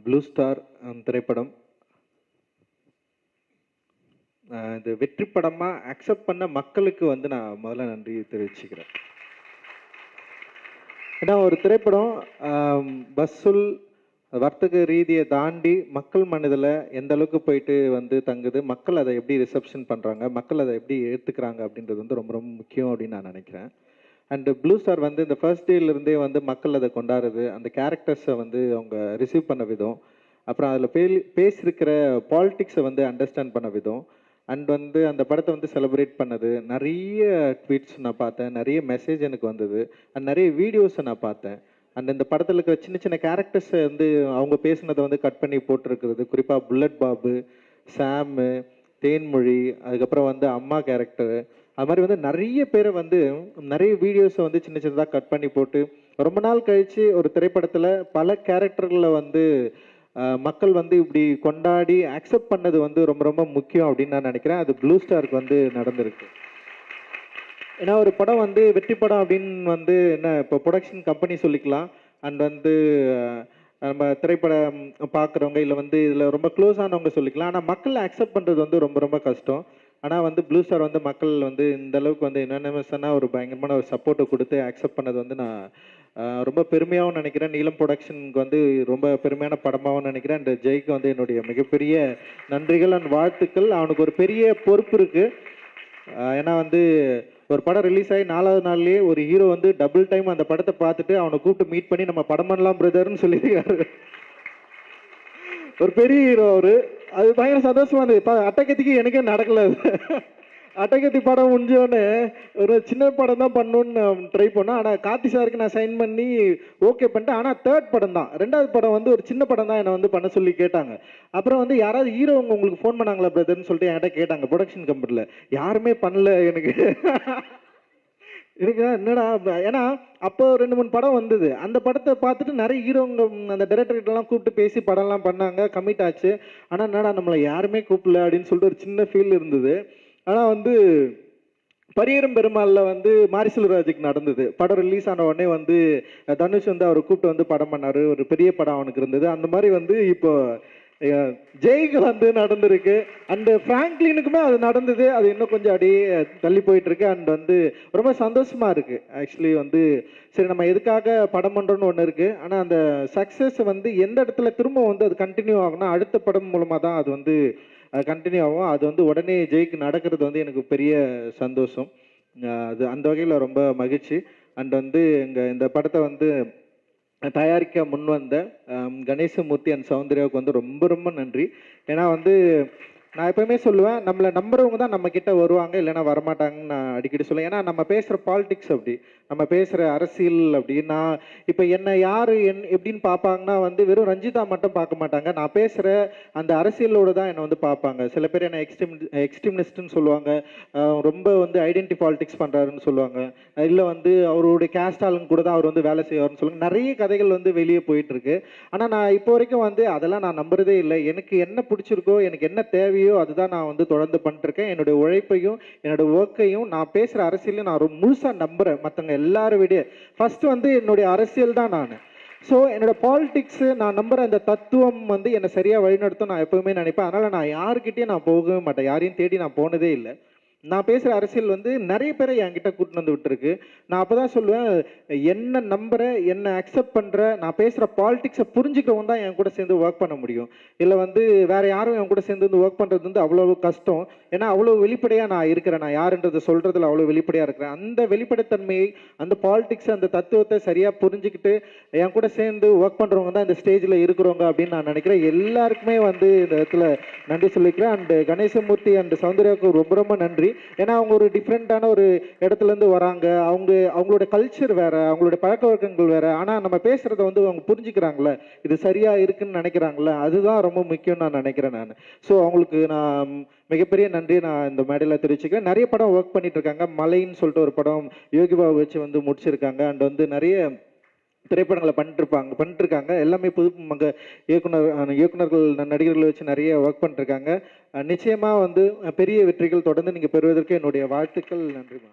Blue star திரைப்படம் இது வெற்றி படமாக அக்செப்ட் பண்ண மக்களுக்கு வந்து நான் முதல்ல நன்றி தெரிவிச்சுக்கிறேன். ஏன்னா ஒரு திரைப்படம் பஸ்ஸுல் வர்த்தக ரீதியை தாண்டி மக்கள் மனதில் எந்த அளவுக்கு போயிட்டு வந்து தங்குது, மக்கள் அதை எப்படி ரிசப்ஷன் பண்ணுறாங்க, மக்கள் அதை எப்படி ஏற்றுக்கிறாங்க அப்படின்றது வந்து ரொம்ப ரொம்ப முக்கியம் அப்படின்னு நான் நினைக்கிறேன். அண்டு ப்ளூ ஸ்டார் வந்து இந்த ஃபர்ஸ்ட் டேலேருந்தே வந்து மக்கள் அதை கொண்டாடுறது, அந்த கேரக்டர்ஸை வந்து அவங்க ரிசீவ் பண்ண விதம், அப்புறம் அதில் பேசியிருக்கிற பாலிட்டிக்ஸை வந்து அண்டர்ஸ்டாண்ட் பண்ண விதம், அண்ட் வந்து அந்த படத்தை வந்து செலிப்ரேட் பண்ணது, நிறைய ட்வீட்ஸ் நான் பார்த்தேன், நிறைய மெசேஜ் எனக்கு வந்தது, அண்ட் நிறைய வீடியோஸை நான் பார்த்தேன். அண்ட் இந்த படத்தில் இருக்கிற சின்ன சின்ன கேரக்டர்ஸை வந்து அவங்க பேசுனதை வந்து கட் பண்ணி போட்டிருக்கிறது, குறிப்பாக புல்லட் பாபு, சாமு, தேன்மொழி, அதுக்கப்புறம் வந்து அம்மா கேரக்டரு, அது மாதிரி வந்து நிறைய பேரை வந்து நிறைய வீடியோஸை வந்து சின்ன சின்னதாக கட் பண்ணி போட்டு ரொம்ப நாள் கழித்து ஒரு திரைப்படத்தில் பல கேரக்டர்களில் வந்து மக்கள் வந்து இப்படி கொண்டாடி அக்செப்ட் பண்ணது வந்து ரொம்ப ரொம்ப முக்கியம் அப்படின்னு நான் நினைக்கிறேன். அது ப்ளூ ஸ்டாருக்கு வந்து நடந்திருக்கு. ஏன்னா ஒரு படம் வந்து வெற்றி படம் அப்படின்னு வந்து என்ன இப்போ ப்ரொடக்ஷன் கம்பெனி சொல்லிக்கலாம், அண்ட் வந்து நம்ம திரைப்படம் பார்க்குறவங்க இல்லை வந்து இதில் ரொம்ப க்ளோஸ் ஆனவங்க சொல்லிக்கலாம். ஆனால் மக்கள் அக்செப்ட் பண்ணுறது வந்து ரொம்ப ரொம்ப கஷ்டம். ஆனால் வந்து ப்ளூ ஸ்டார் வந்து மக்கள் வந்து இந்த அளவுக்கு வந்து யுனானிமஸாக ஒரு பயங்கரமான ஒரு சப்போர்ட்டை கொடுத்து அக்செப்ட் பண்ணது வந்து நான் ரொம்ப பெருமையாகவும் நினைக்கிறேன். நீலம் ப்ரொடக்ஷனுக்கு வந்து ரொம்ப பெருமையான படமாகவும் நினைக்கிறேன். அண்ட் ஜெய்க்கு வந்து என்னுடைய மிகப்பெரிய நன்றிகள் அண்ட் வாழ்த்துக்கள். அவனுக்கு ஒரு பெரிய பொறுப்பு இருக்குது. ஏன்னா வந்து ஒரு படம் ரிலீஸ் ஆகி 4வது நாள்லேயே ஒரு ஹீரோ வந்து டபுள் டைம் அந்த படத்தை பார்த்துட்டு அவனை கூப்பிட்டு மீட் பண்ணி நம்ம படம் பண்ணலாம் பிரதர்னு சொல்லியிருக்காரு. ஒரு பெரிய ஹீரோ அவரு. அது பயங்கர சந்தோஷமா இருந்தது. அட்டகத்திக்கு எனக்கே நடக்கல. அட்டகத்தி படம் முடிஞ்சோடனே ஒரு சின்ன படம் தான் பண்ணணும்னு ட்ரை பண்ணோம். ஆனால் கார்த்தி சாருக்கு நான் சைன் பண்ணி ஓகே பண்ணிட்டேன். ஆனால் 3rd படம் தான், 2வது படம் வந்து ஒரு சின்ன படம் தான் என்னை வந்து பண்ண சொல்லி கேட்டாங்க. அப்புறம் வந்து யாராவது ஹீரோங்க உங்களுக்கு ஃபோன் பண்ணாங்களா பிரதர்னு சொல்லிட்டு என்கிட்ட கேட்டாங்க ப்ரொடக்ஷன் கம்பெனியில். யாருமே பண்ணல எனக்கு. எனக்கு என்னடா, ஏன்னா அப்போ 2-3 படம் வந்தது. அந்த படத்தை பார்த்துட்டு நிறைய ஹீரோங்க அந்த டைரக்டர்கிட்டலாம் கூப்பிட்டு பேசி படம்லாம் பண்ணாங்க, கமிட் ஆச்சு. ஆனால் என்னடா நம்மளை யாருமே கூப்பிடல அப்படின்னு சொல்லிட்டு ஒரு சின்ன ஃபீல் இருந்தது. ஆனால் வந்து பரியரும் பெருமாளில் வந்து மாரி செல்வராஜுக்கு நடந்தது. படம் ரிலீஸ் ஆன உடனே வந்து தனுஷ் வந்து அவரை கூப்பிட்டு வந்து படம் பண்ணார். ஒரு பெரிய படம் அவனுக்கு இருந்தது. அந்த மாதிரி வந்து இப்போ ஜெய்க்கு வந்து நடந்திருக்கு. அண்டு ஃப்ராங்க்லினுக்குமே அது நடந்தது. அது இன்னும் கொஞ்சம் அப்படியே தள்ளி போயிட்டுருக்கு. அண்ட் வந்து ரொம்ப சந்தோஷமாக இருக்குது. ஆக்சுவலி வந்து சரி நம்ம எதுக்காக படம் பண்ணுறோன்னு ஒன்று இருக்குது. ஆனால் அந்த சக்ஸஸ் வந்து எந்த இடத்துல திரும்ப வந்து அது கண்டினியூ ஆகும்னா அடுத்த படம் மூலமாக தான் அது வந்து கண்டினியூ ஆகும். அது வந்து உடனே ஜெய்க்கு நடக்கிறது வந்து எனக்கு பெரிய சந்தோஷம். அது அந்த வகையில் ரொம்ப மகிழ்ச்சி. அண்ட் வந்து இந்த படத்தை வந்து தயாரிக்க முன் வந்த கணேசமூர்த்தி அண்ட் சௌந்தர்யாவுக்கு வந்து ரொம்ப ரொம்ப நன்றி. ஏன்னா வந்து நான் எப்பவுமே சொல்லுவேன், நம்மளை நம்புறவங்க தான் நம்ம கிட்ட வருவாங்க, இல்லைன்னா வரமாட்டாங்கன்னு நான் அடிக்கடி சொல்லுவேன். ஏன்னா நம்ம பேசுகிற பாலிடிக்ஸ் அப்படி, நம்ம பேசுகிற அரசியல் அப்படி. நான் இப்போ என்னை யார் எப்படின்னு பார்ப்பாங்கன்னா வந்து வெறும் ரஞ்சிதா மட்டும் பார்க்க மாட்டாங்க, நான் பேசுகிற அந்த அரசியலோடு தான் என்னை வந்து பார்ப்பாங்க. சில பேர் என்னை எக்ஸ்ட்ரீமிஸ்ட்னு சொல்லுவாங்க, ரொம்ப வந்து ஐடென்டி பாலிடிக்ஸ் பண்ணுறாருன்னு சொல்லுவாங்க, இல்லை வந்து அவருடைய கேஸ்ட் ஆளுங்க கூட தான் அவர் வந்து வேலை செய்வார்னு சொல்லுவாங்க. நிறைய கதைகள் வந்து வெளியே போயிட்டுருக்கு. ஆனால் நான் இப்போ வரைக்கும் வந்து அதெல்லாம் நான் நம்புறதே இல்லை. எனக்கு என்ன பிடிச்சிருக்கோ, எனக்கு என்ன தேவையோ அதுதான் நான் வந்து தொடர்ந்து பண்ணிருக்கேன். என்னுடைய உழைப்பையும் என்னோட ஒர்க்கையும் நான் பேசுகிற அரசியலையும் நான் முழுசாக நம்புகிறேன். மற்றவங்க எல்லாரும் விட ஃபர்ஸ்ட் வந்து என்னுடைய அரசியல் தான் நான். ஸோ என்னோட பாலிடிக்ஸு நான் நம்புகிற அந்த தத்துவம் வந்து என்னை சரியாக வழிநடத்தும் நான் எப்போவுமே நினைப்பேன். அதனால் நான் யாருக்கிட்டையும் நான் போகவே மாட்டேன். யாரையும் தேடி நான் போனதே இல்லை. நான் பேசுகிற அரசியல் வந்து நிறைய பேரை என்கிட்ட கூட்டின்னு வந்து விட்டுருக்கு. நான் அப்போ தான் சொல்லுவேன், என்ன நம்புகிற, என்னை அக்செப்ட் பண்ணுற, நான் பேசுகிற பாலிடிக்ஸை புரிஞ்சுக்கிறவங்க தான் என் கூட சேர்ந்து ஒர்க் பண்ண முடியும். இல்லை வந்து வேறு யாரும் என் கூட சேர்ந்து வந்து ஒர்க் பண்ணுறது வந்து அவ்வளோ கஷ்டம். ஏன்னா அவ்வளோ வெளிப்படையாக நான் இருக்கிறேன். நான் யாருன்றதை சொல்கிறதுல அவ்வளோ வெளிப்படையாக இருக்கிறேன். அந்த வெளிப்படைத்தன்மையை, அந்த பாலிடிக்ஸ், அந்த தத்துவத்தை சரியாக புரிஞ்சுக்கிட்டு என் கூட சேர்ந்து ஒர்க் பண்ணுறவங்க தான் இந்த ஸ்டேஜில் இருக்கிறவங்க அப்படின்னு நான் நினைக்கிறேன். எல்லாருக்குமே வந்து இந்த இடத்துல நன்றி சொல்லிக்கிறேன். அண்டு கணேசமூர்த்தி அண்ட் சௌந்தர்யாவுக்கு ரொம்ப ரொம்ப நன்றி. ஏன்னா அவங்க ஒரு டிஃப்ரெண்ட்டான ஒரு இடத்துலேருந்து வராங்க. அவங்களோட கல்ச்சர் வேறு, அவங்களோட பழக்க வழக்கங்கள் வேறு. ஆனால் நம்ம பேசுகிறத வந்து அவங்க புரிஞ்சுக்கிறாங்களே, இது சரியாக இருக்குன்னு நினைக்கிறாங்களே, அதுதான் ரொம்ப முக்கியம்னு நான் நினைக்கிறேன் நான். ஸோ அவங்களுக்கு நான் மிகப்பெரிய நன்றி நான் இந்த மேடையில் தெரிவிச்சுக்கிறேன். நிறைய படம் ஒர்க் பண்ணிட்டு இருக்காங்க. மலைன்னு சொல்லிட்டு ஒரு படம் யோகி பாபு வச்சு வந்து முடிச்சிருக்காங்க. அண்ட் வந்து நிறைய திரைப்படங்களை பண்ணிட்டுருக்காங்க. எல்லாமே புது இயக்குனர்கள் நடிகர்களை வச்சு நிறைய ஒர்க் பண்ணிட்டுருக்காங்க. நிச்சயமாக வந்து பெரிய வெற்றிகள் தொடர்ந்து நீங்கள் பெறுவதற்கு என்னுடைய வாழ்த்துக்கள். நன்றிமா.